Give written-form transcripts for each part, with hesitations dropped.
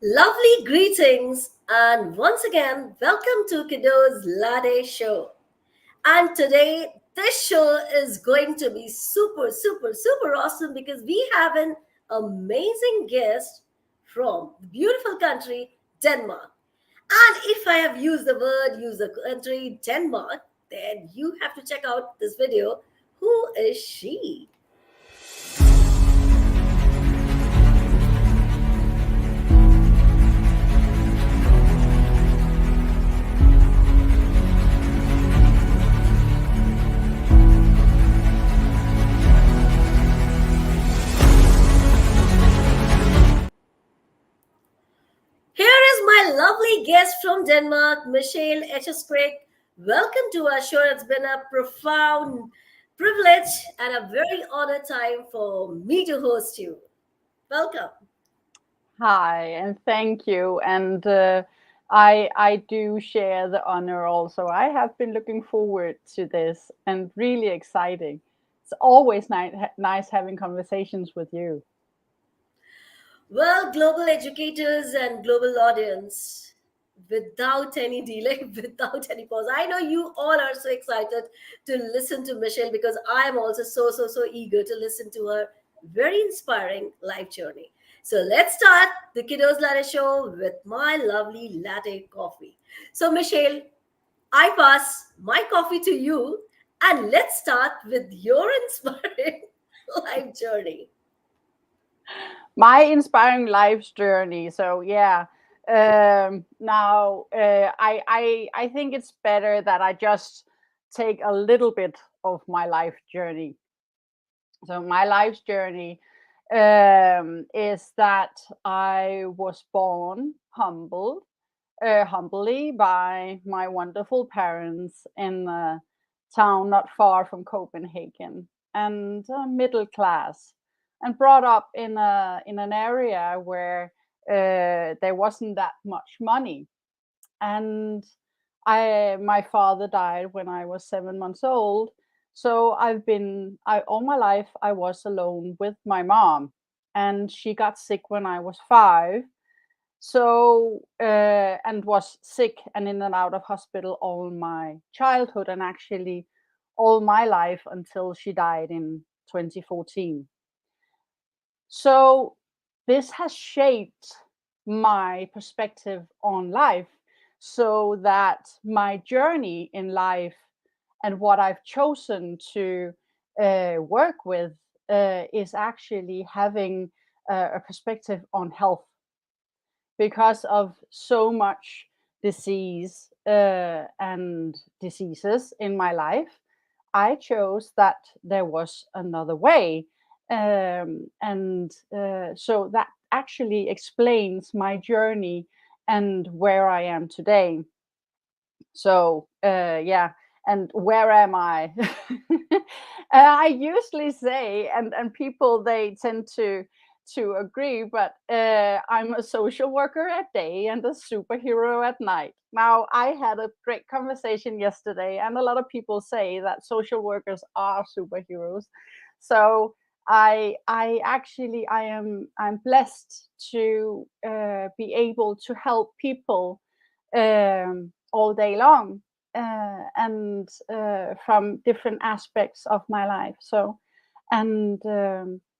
Lovely greetings, and once again, welcome to KUDOS Latte Show. And today, this show is going to be super awesome because we have an amazing guest from the beautiful country, Denmark. And if I have used the word, use the country, Denmark, then you have to check out this video. Who is she? Here is my lovely guest from Denmark, Michelle H.S. Welcome to our show. It's been a profound privilege and a very honored time for me to host you. Welcome. Hi, and thank you. And I do share the honor also. I have been looking forward to this and really exciting. It's always nice having conversations with you. Well, global educators and global audience, without any delay, without any pause. I know you all are so excited to listen to Michelle because I am also so eager to listen to her very inspiring life journey. So let's start the Kiddos Latte Show with my lovely latte coffee. So, Michelle, I pass my coffee to you and let's start with your inspiring life journey. My inspiring life's journey. So yeah, now I think it's better that I just take a little bit of my life journey. So my life's journey is that I was born humbly by my wonderful parents in a town not far from Copenhagen, and middle class, and brought up in an area where there wasn't that much money. And I my father died when I was 7 months old, so I all my life I was alone with my mom, and she got sick when I was 5. So and was sick and in and out of hospital all my childhood, and actually all my life until she died in 2014. So this has shaped my perspective on life, so that my journey in life and what I've chosen to work with is actually having a perspective on health, because of so much disease and diseases in my life. I chose that there was another way. And so that actually explains my journey and where I am today. So, yeah. And where am I? I usually say, and people they tend to agree, but I'm a social worker at day and a superhero at night. Now, I had a great conversation yesterday, and a lot of people say that social workers are superheroes. So I'm blessed to be able to help people all day long, and from different aspects of my life. So, and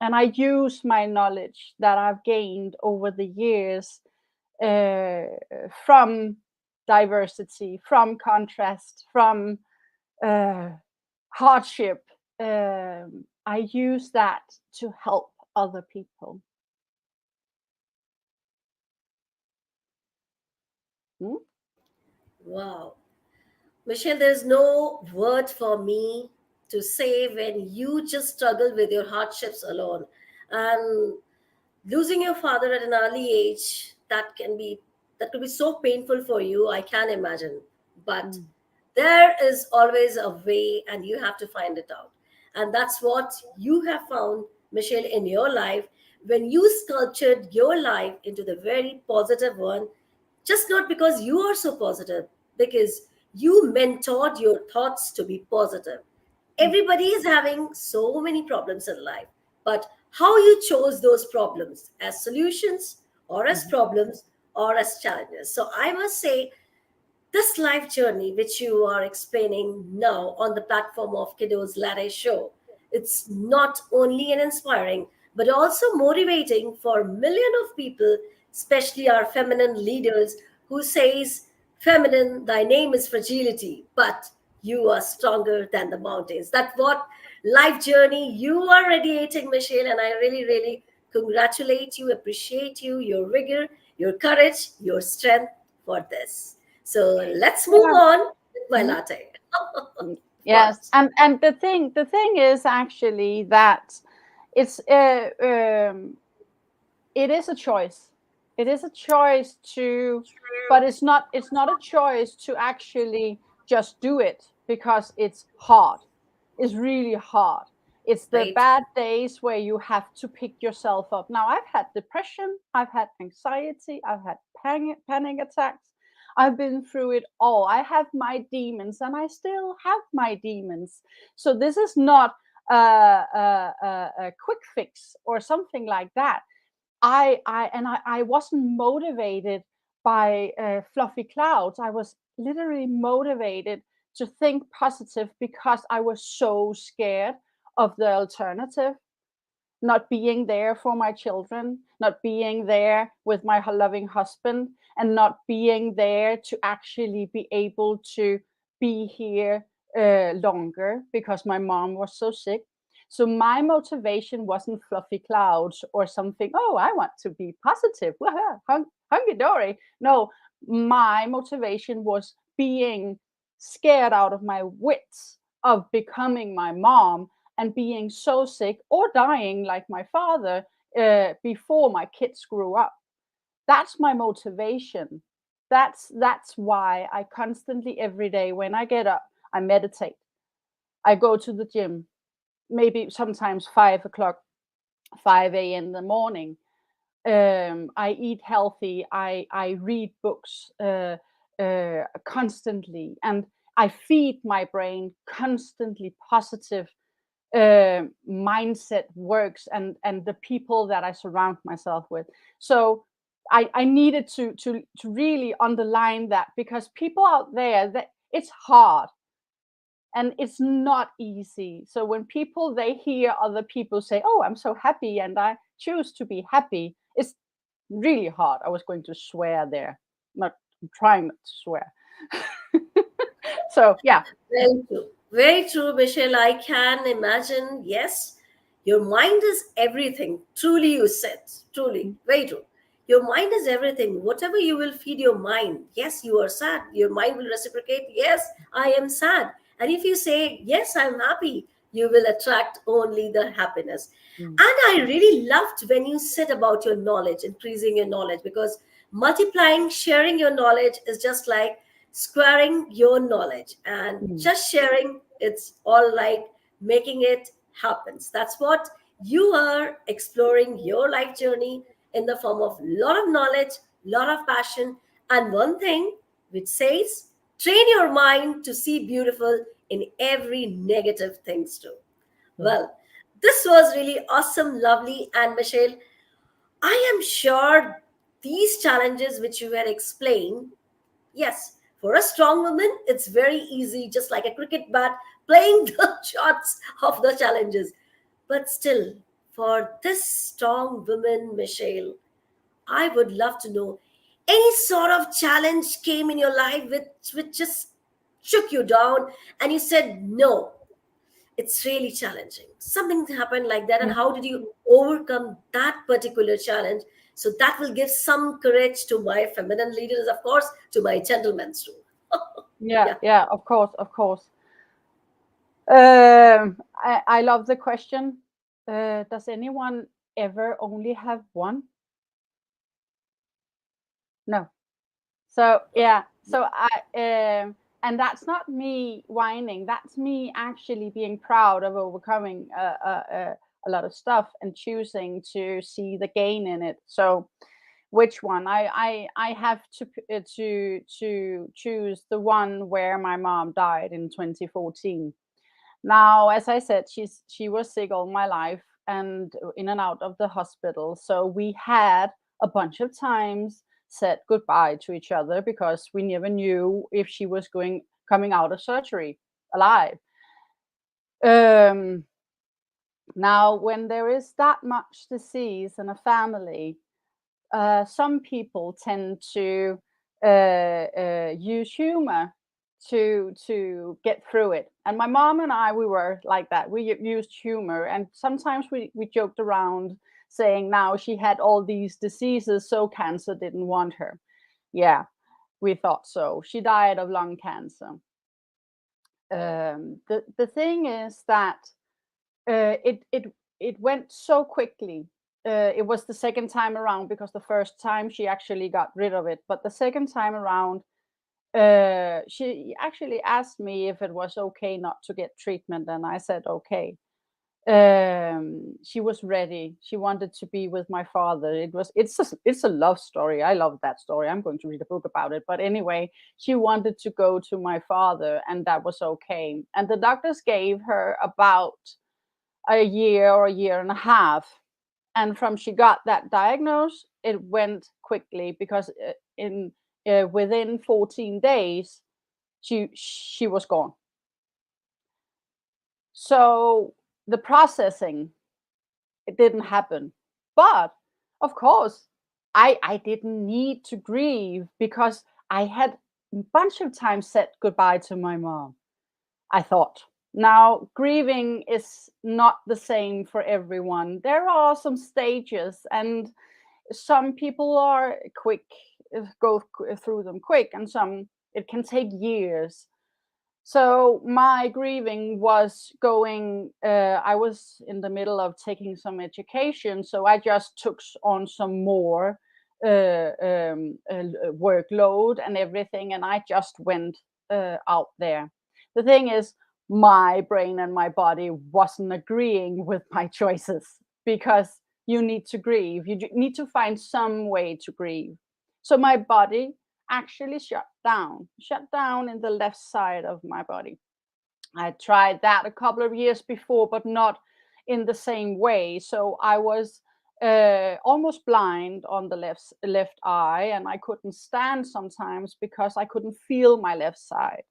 I use my knowledge that I've gained over the years, uh, from diversity, from contrast, from uh, hardship. I use that to help other people. Hmm? Wow. Michelle, there's no word for me to say when you just struggle with your hardships alone. And losing your father at an early age, that could be so painful for you, I can imagine. But Mm. there is always a way and you have to find it out. And that's what you have found, Michelle, in your life when you sculptured your life into the very positive one, just not because you are so positive, because you mentored your thoughts to be positive. Everybody is having so many problems in life, but how you chose those problems as solutions or as Mhm. problems or as challenges. So I must say, this life journey which you are explaining now on the platform of KUDOS Latte show, it's not only an inspiring but also motivating for millions of people, especially our feminine leaders, who says, feminine, thy name is fragility, but you are stronger than the mountains. That's what life journey you are radiating, Michelle, and I really, really congratulate you, appreciate you, your vigor, your courage, your strength for this. So let's move Yeah. on with my Mhm. latte. Mm. Of Yes, course. and the thing is actually that it's it is a choice. It is a choice to, but it's not a choice to actually just do it because it's hard. It's really hard. It's the Right. bad days where you have to pick yourself up. Now, I've had depression, I've had anxiety, I've had panic attacks. I've been through it all. I have my demons, and I still have my demons. So this is not a quick fix or something like that. I wasn't motivated by fluffy clouds. I was literally motivated to think positive because I was so scared of the alternative, not being there for my children, not being there with my loving husband, and not being there to actually be able to be here longer because my mom was so sick. So my motivation wasn't fluffy clouds or something. Oh, I want to be positive. Hunky dory. No, my motivation was being scared out of my wits of becoming my mom and being so sick or dying like my father before my kids grew up. That's my motivation. That's why I constantly every day when I get up, I meditate. I go to the gym, maybe sometimes 5 o'clock, 5 a.m. in the morning. I eat healthy. I read books constantly, and I feed my brain constantly positive mindset works, and the people that I surround myself with. So I needed to really underline that because people out there that it's hard and it's not easy. So when people they hear other people say, "Oh, I'm so happy and I choose to be happy," it's really hard. I was going to swear there, not I'm trying not to swear. So yeah. Very true. Very true, Michelle. I can imagine. Yes, your mind is everything. Truly, you said. Truly. Very true. Your mind is everything. Whatever you will feed your mind, yes, you are sad. Your mind will reciprocate, yes, I am sad. And if you say, yes, I'm happy, you will attract only the happiness. Mm. And I really loved when you said about your knowledge, increasing your knowledge, because multiplying, sharing your knowledge is just like squaring your knowledge, and Mm. just sharing, it's all like making it happens. That's what you are exploring your life journey in the form of lot of knowledge, lot of passion, and one thing which says train your mind to see beautiful in every negative things too. Mm. Well, this was really awesome, lovely, and Michelle, I am sure these challenges which you had explained, yes, for a strong woman, it's very easy, just like a cricket bat, playing the shots of the challenges. But still, for this strong woman, Michelle, I would love to know any sort of challenge came in your life which just shook you down and you said, no, it's really challenging. Something happened like that, and how did you overcome that particular challenge? So that will give some courage to my feminine leaders, of course, to my gentlemen too. Yeah, Yeah. yeah, of course, of course. I love the question. Does anyone ever only have one? No. So yeah, so and that's not me whining. That's me actually being proud of overcoming a lot of stuff and choosing to see the gain in it. So which one? I have to choose the one where my mom died in 2014. Now, as I said, she was sick all my life and in and out of the hospital. So we had a bunch of times, said goodbye to each other because we never knew if she was coming out of surgery alive. Um, Now, when there is that much disease in a family, some people tend to use humor to get through it. And my mom and I, we were like that. We used humor, and sometimes we joked around saying now she had all these diseases, so cancer didn't want her. Yeah, we thought so. She died of lung cancer. The thing is that it went so quickly. It was the second time around because the first time she actually got rid of it, but the second time around, she actually asked me if it was okay not to get treatment, and I said okay. She was ready. She wanted to be with my father. It's a love story. I love that story. I'm going to read a book about it. But anyway, she wanted to go to my father, and that was okay. And the doctors gave her about a year or a year and a half. And from she got that diagnosis, it went quickly because in within 14 days, she was gone. So the processing, it didn't happen. But of course, I didn't need to grieve because I had a bunch of times said goodbye to my mom. I thought. Now, grieving is not the same for everyone. There are some stages, and some people are quick, through them quick, and some it can take years. So my grieving was going. I was in the middle of taking some education, so I just took on some more workload and everything, and I just went out there. The thing is, my brain and my body wasn't agreeing with my choices because you need to grieve. You need to find some way to grieve. So my body actually shut down in the left side of my body. I tried that a couple of years before, but not in the same way. So I was almost blind on the left eye, and I couldn't stand sometimes because I couldn't feel my left side.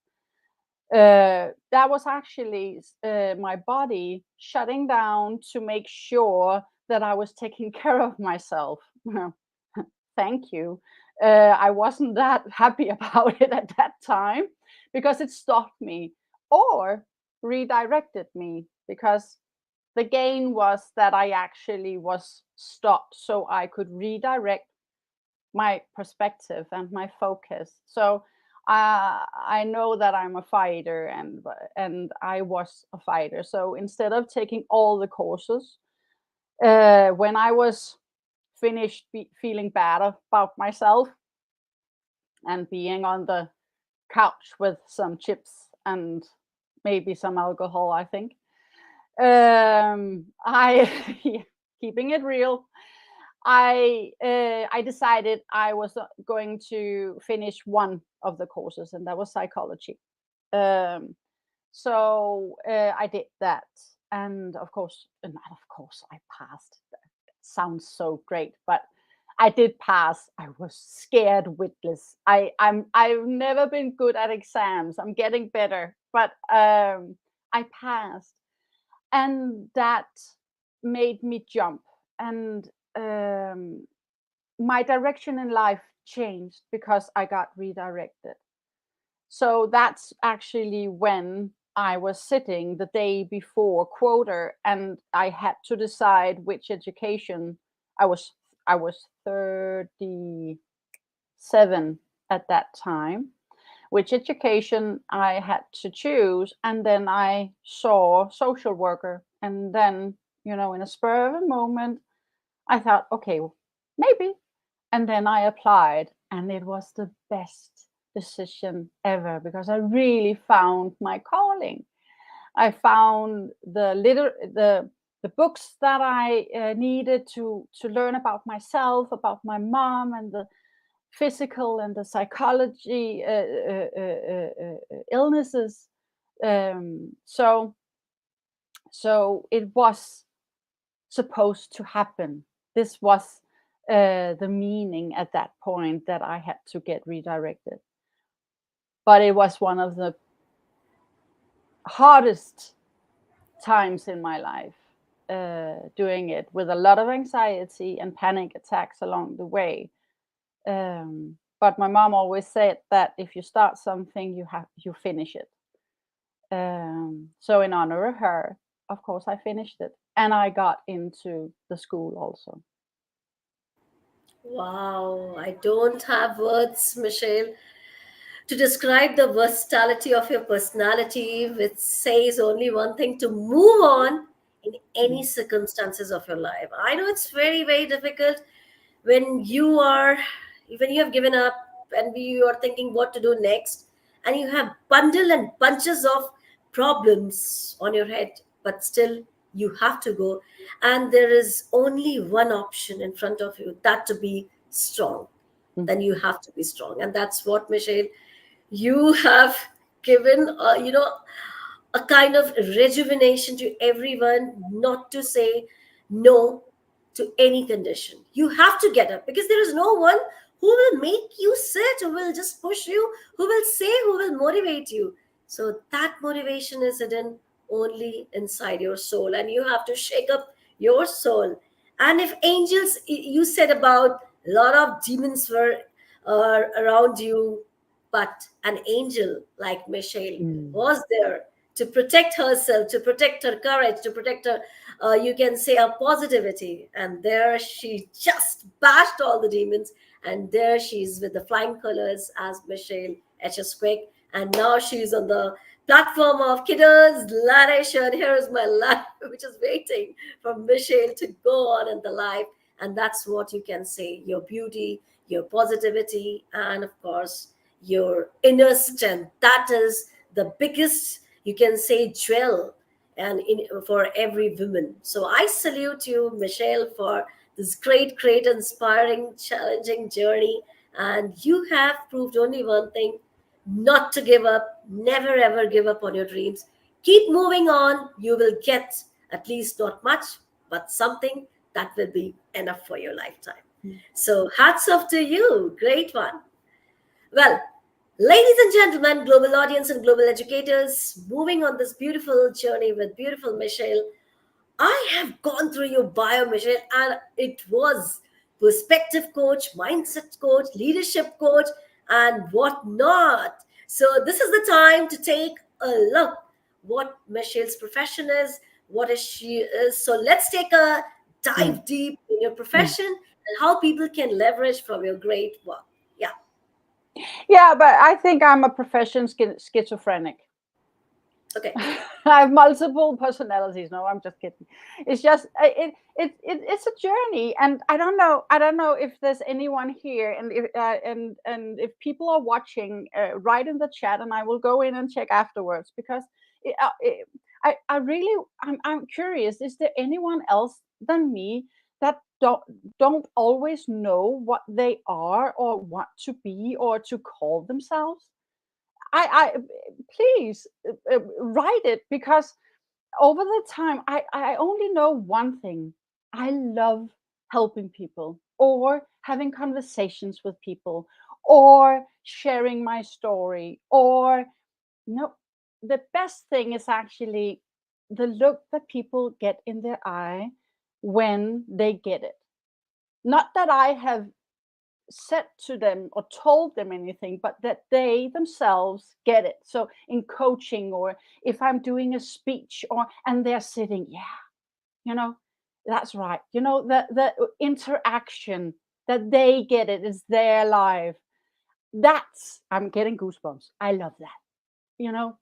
That was actually my body shutting down to make sure that I was taking care of myself. Thank you. I wasn't that happy about it at that time because it stopped me or redirected me, because the gain was that I actually was stopped so I could redirect my perspective and my focus. So I know that I'm a fighter, and I was a fighter. So instead of taking all the courses, when I was finished feeling bad about myself and being on the couch with some chips and maybe some alcohol, I think. I keeping it real. I decided I was going to finish one of the courses, and that was psychology. Um, so I did that, and of course, not of course, I passed. That sounds so great, but I did pass. I was scared witless. I've never been good at exams. I'm getting better, but I passed, and that made me jump. And um, my direction in life changed because I got redirected. So that's actually when I was sitting the day before quota, and I had to decide which education. I was I was 37 at that time, which education I had to choose. And then I saw social worker, and then, in a spur of a moment, I thought, okay, maybe. And then I applied, and it was the best decision ever because I really found my calling. I found the books that I needed to learn about myself, about my mom, and the physical and the psychology illnesses. So it was supposed to happen. This was the meaning at that point that I had to get redirected. But it was one of the hardest times in my life, doing it with a lot of anxiety and panic attacks along the way. But my mom always said that if you start something, you finish it. So in honor of her, of course, I finished it, and I got into the school also. Wow, I don't have words, Michelle, to describe the versatility of your personality, which says only one thing: to move on in any Mm, circumstances of your life. I know it's very, very difficult when you are, when you have given up and you are thinking what to do next, and you have bundle and bunches of problems on your head, but still you have to go, and there is only one option in front of you, that to be strong. mm, Then you have to be strong, and that's what, Michelle, you have given, a kind of rejuvenation to everyone, not to say no to any condition. You have to get up, because there is no one who will make you sit, who will just push you, who will say, who will motivate you. So that motivation is hidden only inside your soul, and you have to shake up your soul. And if angels, you said about a lot of demons were around you, but an angel like Michelle mm, was there to protect herself, to protect her courage, to protect her, you can say, her positivity. And there she just bashed all the demons. And there she's with the flying colors as Michelle H.S. Quick. And now she's on the platform of KUDOS Latte show. And here is my life, which is waiting for Michelle to go on in the life. And that's what you can say: your beauty, your positivity, and of course, your inner strength. That is the biggest, you can say, jewel, and for every woman. So I salute you, Michelle, for this great, great, inspiring, challenging journey. And you have proved only one thing: not to give up, never ever give up on your dreams. Keep moving on. You will get at least not much, but something that will be enough for your lifetime. mm. So hats off to you. Great one. Well, ladies and gentlemen, global audience and global educators, moving on this beautiful journey with beautiful Michelle. I have gone through your bio, Michelle, and it was perspective coach, mindset coach, leadership coach, and whatnot. So this is the time to take a look what Michelle's profession is, what is she is. So let's take a Mm, dive deep in your mm. profession and how people can leverage from your great work. Yeah. Yeah, but I think I'm a profession schizophrenic. Okay. I have multiple personalities. No, I'm just kidding. It's just it's a journey, and I don't know. I don't know if there's anyone here, and if people are watching, write in the chat, and I will go in and check afterwards because I really I'm curious. Is there anyone else than me that don't always know what they are or what to be or to call themselves? I please write it because over the time I only know one thing. I love helping people or having conversations with people or sharing my story or no, the best thing is actually the look that people get in their eye when they get it. Not that I have said to them or told them anything, but that they themselves get it. So in coaching, or if I'm doing a speech, or and they're sitting, yeah, you know, that's right. You know, the interaction that they get it is their life. That's I'm getting goosebumps. I love that. You know,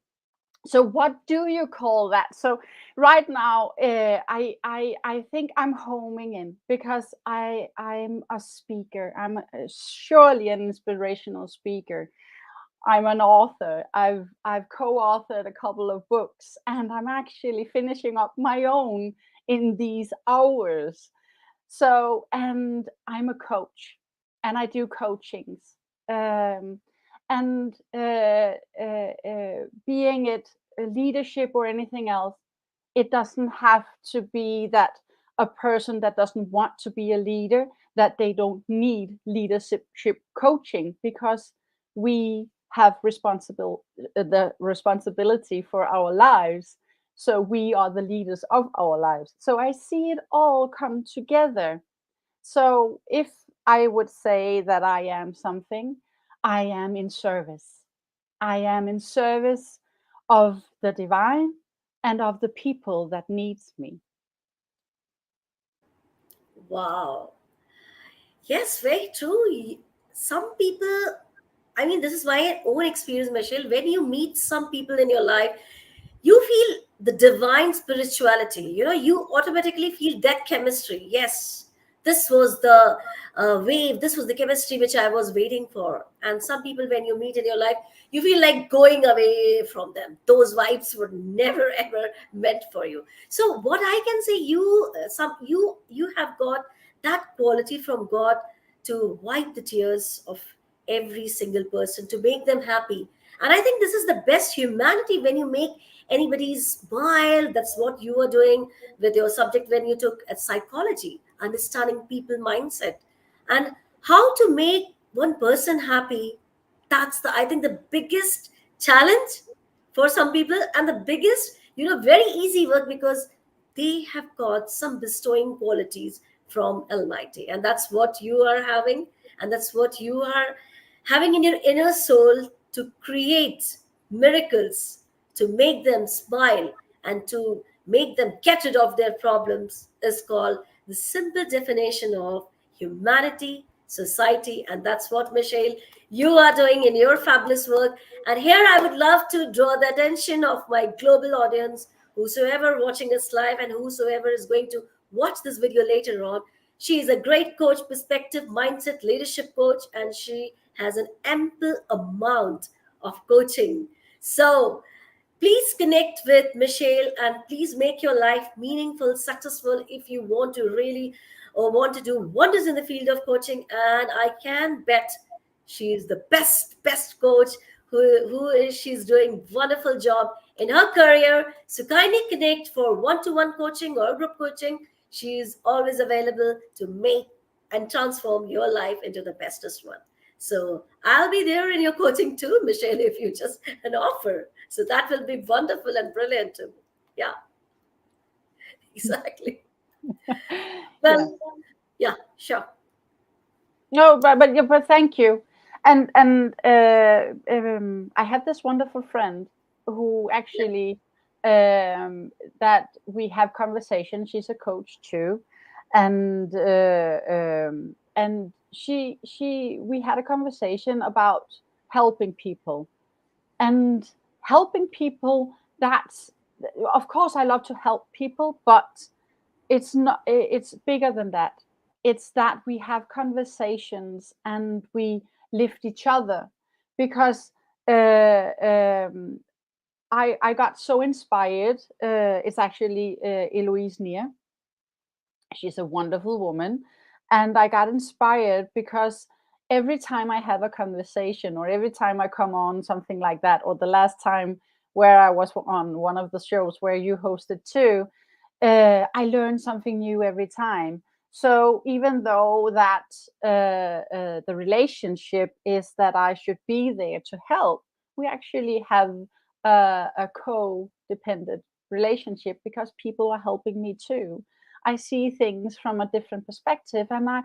so what do you call that? So right now I think I'm homing in because I'm a speaker. Surely an inspirational speaker. I'm an author. I've co-authored a couple of books, and I'm actually finishing up my own in these hours. So, and I'm a coach, and I do coachings. Um, and being it leadership or anything else, it doesn't have to be that a person that doesn't want to be a leader. that they don't need leadership coaching because we have the responsibility for our lives. So we are the leaders of our lives. So I see it all come together. So if I would say that I am something, I am in service. I am in service of the divine and of the people that needs me. Wow. Yes, very true. Some people, I mean, this is my own experience, Michelle. When you meet some people in your life, you feel the divine spirituality. You automatically feel that chemistry. Yes, this was the wave, this was the chemistry which I was waiting for. And some people, when you meet in your life, you feel like going away from them. Those vibes were never ever meant for you. So what I can say, you have got that quality from God to wipe the tears of every single person, to make them happy. And I think this is the best humanity, when you make anybody's smile. That's what you are doing with your subject when you took at psychology, understanding people mindset and how to make one person happy. That's the, I think, the biggest challenge for some people, and the biggest, very easy work, because they have got some bestowing qualities from Almighty, and that's what you are having, and that's what you are having in your inner soul, to create miracles, to make them smile, and to make them get rid of their problems, is called the simple definition of humanity, society. And that's what, Michelle, you are doing in your fabulous work. And here I would love to draw the attention of my global audience, whosoever watching us live and whosoever is going to watch this video later on. She is a great coach, perspective, mindset, leadership coach, and she has an ample amount of coaching. So please connect with Michelle, and please make your life meaningful, successful, if you want to really, or want to do wonders in the field of coaching. And I can bet she is the best coach, who is she's doing wonderful job in her career. So kindly connect for one-to-one coaching or group coaching. She is always available to make and transform your life into the bestest one. So I'll be there in your coaching too, Michelle, if you just an offer. So that will be wonderful and brilliant too. Yeah, exactly. Yeah. Well, yeah, sure. No, but thank you. And I have this wonderful friend who Yeah. actually that we have conversation. She's a coach too, and she we had a conversation about helping people and helping people. That's, of course, I love to help people, but it's not, it's bigger than that. It's that we have conversations and we lift each other, because uh, um, I got so inspired. It's actually Eloise Neer. She's a wonderful woman, and I got inspired because every time I have a conversation, or every time I come on something like that, or the last time where I was on one of the shows where you hosted too, I learn something new every time. So even though that the relationship is that I should be there to help, we actually have a co-dependent relationship, because people are helping me too. I see things from a different perspective, and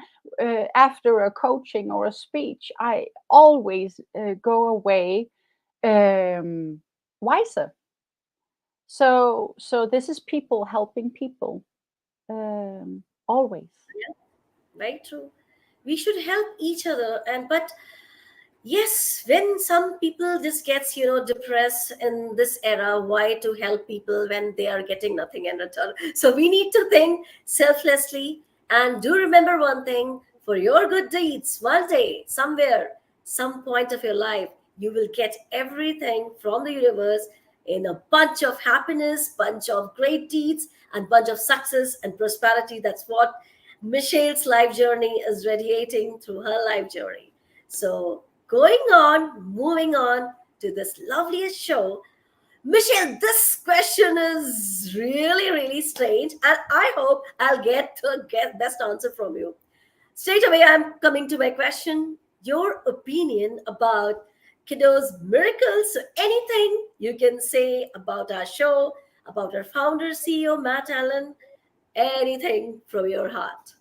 after a coaching or a speech, I always go away um, wiser. So this is people helping people, always. Yeah, very true. We should help each other, and but yes, when some people just gets depressed in this era, why to help people when they are getting nothing in return? So we need to think selflessly, and do remember one thing: for your good deeds, one day, somewhere, some point of your life, you will get everything from the universe in a bunch of happiness, bunch of great deeds, and bunch of success and prosperity. That's what Michelle's life journey is radiating through her life journey. So going on, moving on to this loveliest show. Michelle, this question is really, really strange, and I hope I'll get the best answer from you. Straight away, I'm coming to my question. Your opinion about Kiddos Miracles. So anything you can say about our show, about our founder, CEO, Matt Allen, anything from your heart.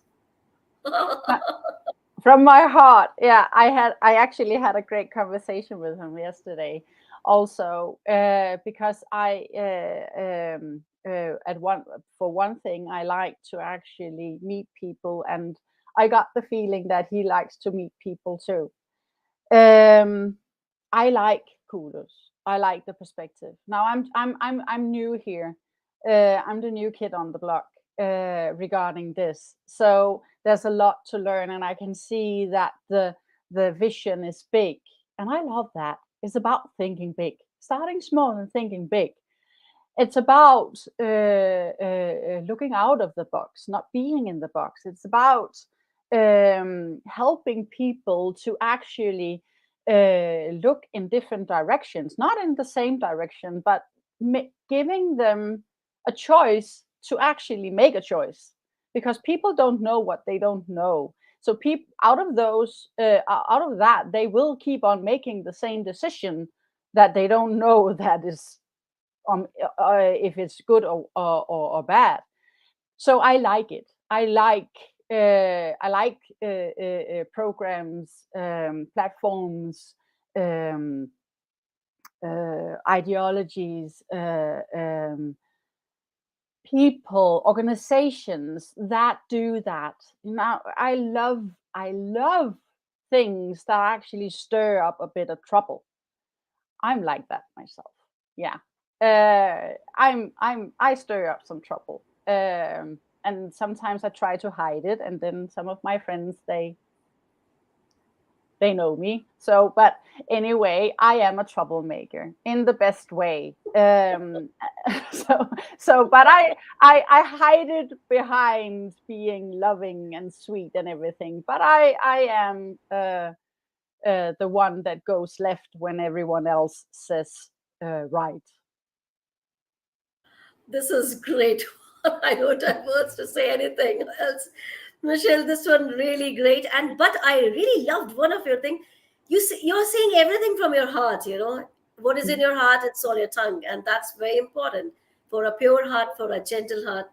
From my heart, yeah, I actually had a great conversation with him yesterday also, because at one for one thing, I like to actually meet people, and I got the feeling that he likes to meet people too. um I like Kudos. I like the perspective. Now I'm new here. I'm the new kid on the block regarding this. So there's a lot to learn, and I can see that the vision is big, and I love that. It's about thinking big, starting small and thinking big. It's about looking out of the box, not being in the box. It's about helping people to actually look in different directions, not in the same direction, but giving them a choice to actually make a choice, because people don't know what they don't know. So people out of that, they will keep on making the same decision that they don't know that is if it's good or bad. So I like it. I like programs, platforms, um, ideologies, people, organizations that do that. Now, I love things that actually stir up a bit of trouble. I'm like that myself. Yeah. I stir up some trouble. And sometimes I try to hide it, and then some of my friends, they know me. So, but anyway, I am a troublemaker in the best way. So but I hide it behind being loving and sweet and everything. But I am the one that goes left when everyone else says right. This is great. I don't have words to say anything else. Michelle, this one really great. And but I really loved one of your thing. You're saying everything from your heart. What is in your heart, it's on your tongue, and that's very important for a pure heart, for a gentle heart.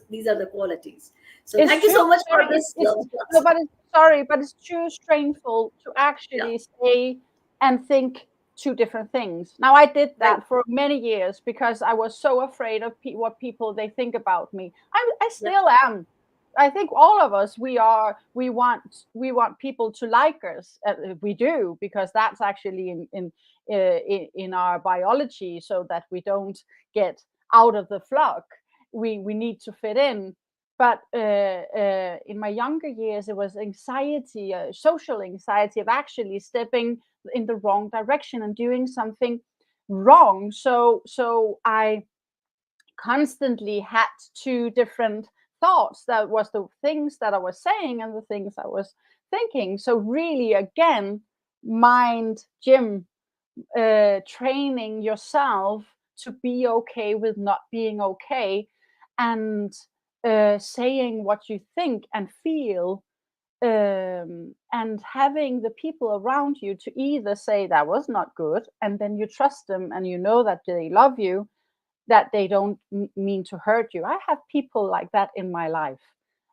These are the qualities. So It's thank you too so much for very this it's lovely no, answer. but it's sorry, but it's too shameful to Yeah, actually say and think two different things. Now, I did right. that for many years because I was so afraid of what people they think about me. I Yeah, still am. I think all of us, we want people to like us. We do, because that's actually in our biology, so that we don't get out of the flock. We need to fit in. But in my younger years, it was anxiety, social anxiety of actually stepping in the wrong direction and doing something wrong. So I constantly had two different thoughts. That was the things that I was saying and the things I was thinking. So really, again, mind gym, training yourself to be okay with not being okay, and saying what you think and feel, and having the people around you to either say that was not good, and then you trust them and you know that they love you, that they don't mean to hurt you. I have people like that in my life,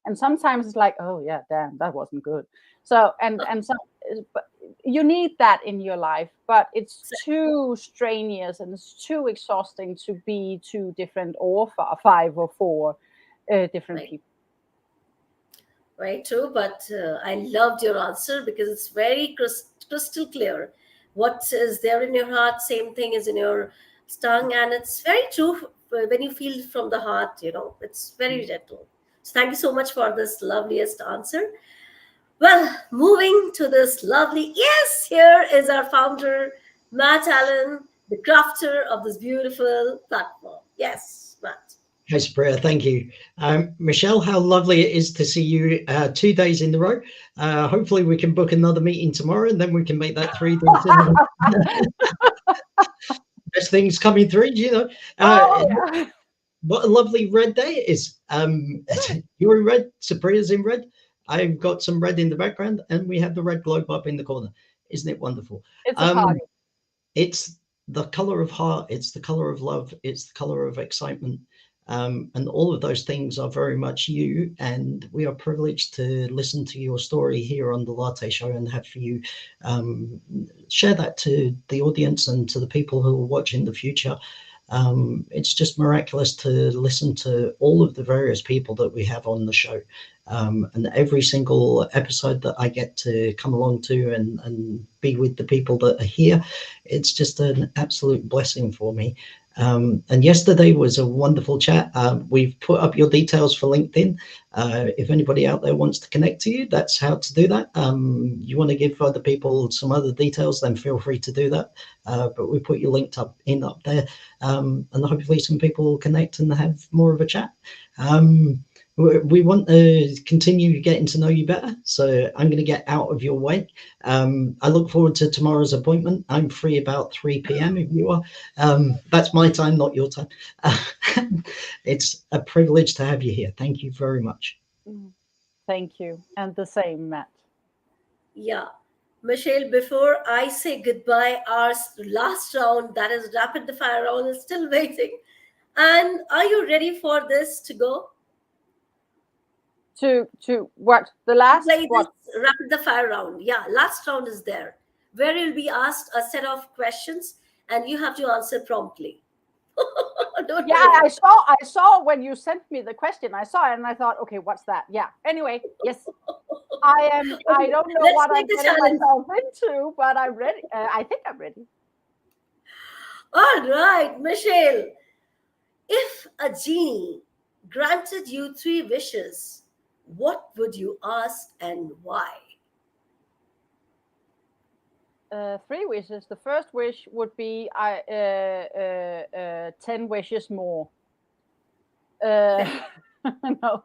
and sometimes it's like, oh yeah, damn, that wasn't good. So and so, but you need that in your life, but it's too strenuous and it's too exhausting to be two different or five or four different right. people. Right, true. But I loved your answer because it's very crystal clear. What is there in your heart, same thing is in your tongue, and it's very true when you feel from the heart. It's very gentle. So thank you so much for this loveliest answer. Well, moving to this lovely, yes, here is our founder, Matt Allen, the crafter of this beautiful platform. Yes, Matt. Hi, Supriya. Thank you. Michelle, how lovely it is to see you 2 days in a row. Hopefully we can book another meeting tomorrow, and then we can make that 3 days in a row. Best things coming through, Oh yeah. what a lovely red day it is. You're in red, Supriya's in red. I've got some red in the background, and we have the red globe up in the corner. Isn't it wonderful? It's a party. It's the color of heart. It's the color of love. It's the color of excitement. And all of those things are very much you. And we are privileged to listen to your story here on the Latte Show and have you share that to the audience and to the people who will watch in the future. It's just miraculous to listen to all of the various people that we have on the show. And every single episode that I get to come along to and be with the people that are here, it's just an absolute blessing for me. And yesterday was a wonderful chat. We've put up your details for LinkedIn. If anybody out there wants to connect to you, that's how to do that. You want to give other people some other details, then feel free to do that. But we put you linked up there, and hopefully some people will connect and have more of a chat. We want to continue getting to know you better, so I'm going to get out of your way. I look forward to tomorrow's appointment. I'm free about 3 p.m. if you are. That's my time, not your time. It's a privilege to have you here. Thank you very much. Thank you. And the same, Matt. Yeah. Michelle, before I say goodbye, our last round, that is rapid fire round, is still waiting. And are you ready for this to go? To what? The last Play what? this rapid fire round. Yeah, last round is there, where you'll be asked a set of questions and you have to answer promptly. Don't Yeah, worry. I saw when you sent me the question. I saw it and I thought, okay, what's that? Yeah. Anyway, yes. I don't know Let's what make I'm the getting challenge. myself into, but I'm ready. I think I'm ready. All right, Michelle. If a genie granted you 3 wishes, what would you ask and why? 3 wishes. The first wish would be 10 wishes more. No,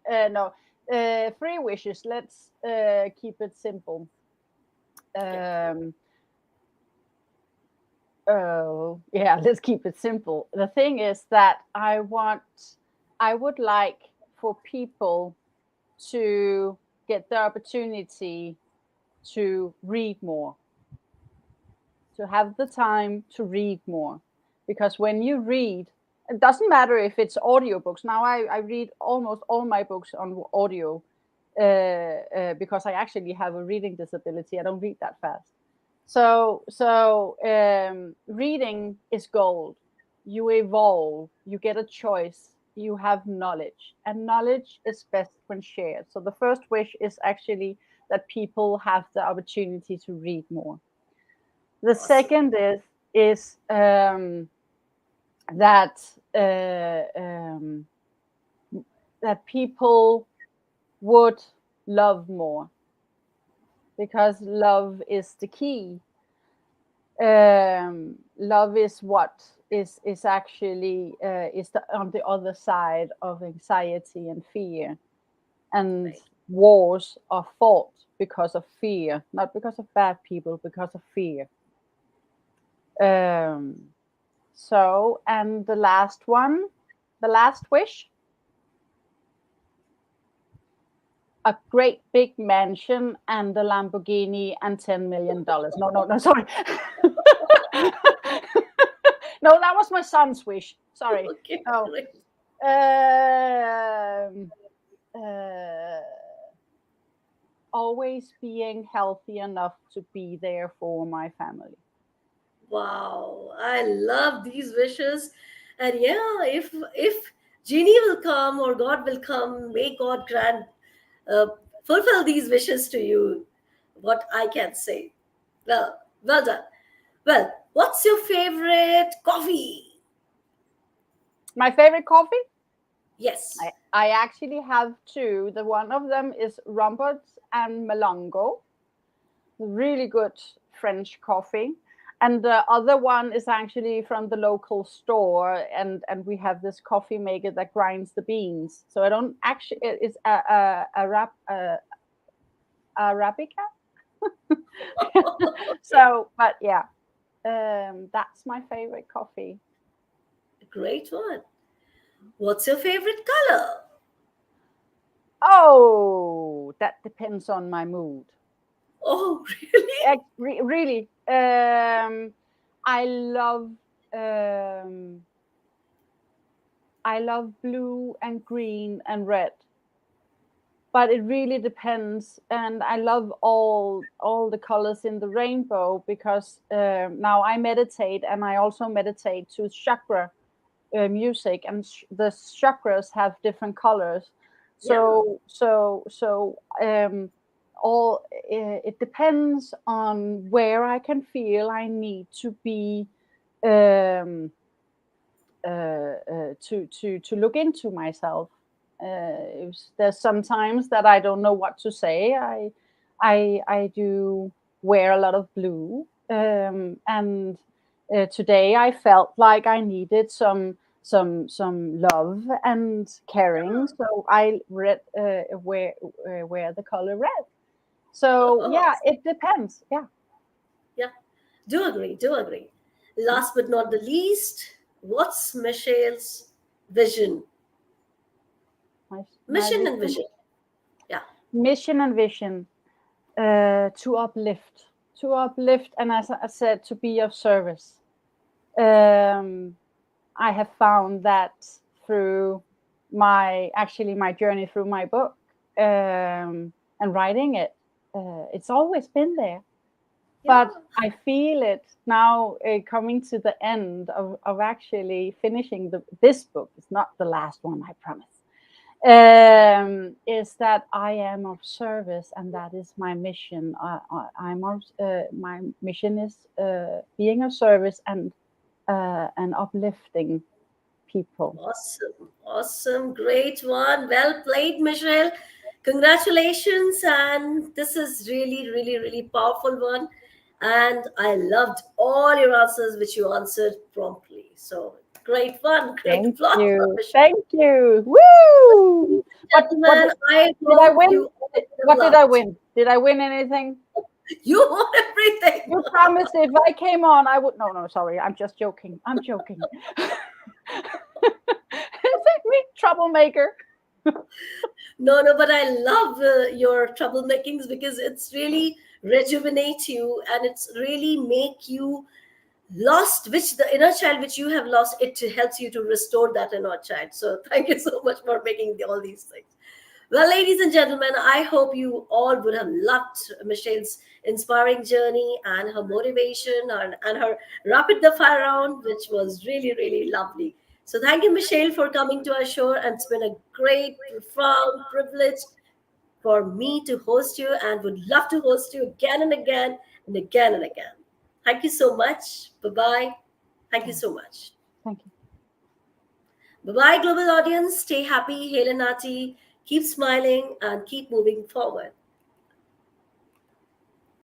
no. 3 wishes. Let's keep it simple. Oh, yeah, let's keep it simple. The thing is that I would like for people to get the opportunity to read more, to have the time to read more. Because when you read, it doesn't matter if it's audiobooks. Now I read almost all my books on audio because I actually have a reading disability. I don't read that fast. So reading is gold. You evolve, you get a choice, you have knowledge, and knowledge is best when shared. So the first wish is actually that people have the opportunity to read more. The Awesome. second is that that people would love more, because love is the key. Love is what is actually on the other side of anxiety and fear, and Right. wars are fought because of fear, not because of bad people, because of fear. So, and the last one, the last wish, a great big mansion and a Lamborghini and $10 million. No, sorry. No, that was my son's wish. Sorry. Okay, No. great. Always being healthy enough to be there for my family. Wow, I love these wishes. And yeah, if genie will come or God will come, may God grant uh, fulfill these wishes to you. What I can say. Well done. Well, what's your favorite coffee? My favorite coffee? Yes. I actually have 2. The one of them is Roberts and Melongo, really good French coffee. And the other one is actually from the local store, and we have this coffee maker that grinds the beans. So I don't actually, it's Arabica. So, but yeah, that's my favorite coffee. Great one. What's your favorite color? Oh, that depends on my mood. Oh, really? Really, I love um, I love blue and green and red, but it really depends. And I love all the colors in the rainbow because now I meditate, and I also meditate to chakra music, and the chakras have different colors. Yeah. So all it depends on where I can feel I need to be, um, to look into myself. There's sometimes that I don't know what to say. I do wear a lot of blue, and today I felt like I needed some love and caring, so I wear the color red. So Oh, yeah, it depends. Yeah, yeah. Do agree. Do agree. Last but not the least, what's Michelle's vision? my Mission and vision, vision. Yeah. mission and vision, to uplift, and as I said, to be of service. Um, I have found that through my journey through my book, and writing it. It's always been there, Yeah. but I feel it now, coming to the end of actually finishing this book. It's not the last one, I promise. Is that I am of service, and that is my mission. My mission is being of service and uplifting people. Awesome. Awesome. Great one. Well played, Michelle. Congratulations. And this is really, really, really powerful one. And I loved all your answers, which you answered promptly. So great one. Great Thank applause for you. Michelle. Thank you. Woo! What Gentlemen, I did I hope win? you all would have What did I loved. win? Did I win anything? You won everything. You promised if I came on, I would. No, no, sorry. I'm just joking. I'm joking. Is it me, troublemaker? No, no, but I love your troublemakings because it's really rejuvenate you and it's really make you lost, which the inner child which you have lost, it helps you to restore that inner child. So thank you so much for making all these things. Well, ladies and gentlemen, I hope you all would have loved Michelle's inspiring journey and her motivation and her rapid the fire round, which was really, really lovely. So thank you, Michelle, for coming to our show. And it's been a great, profound privilege for me to host you and would love to host you again and again and again and again. Thank you so much. Bye bye. Thank you Yeah, so much. thank you. Bye bye, global audience. Stay happy, hail and hearty. Keep smiling and keep moving forward.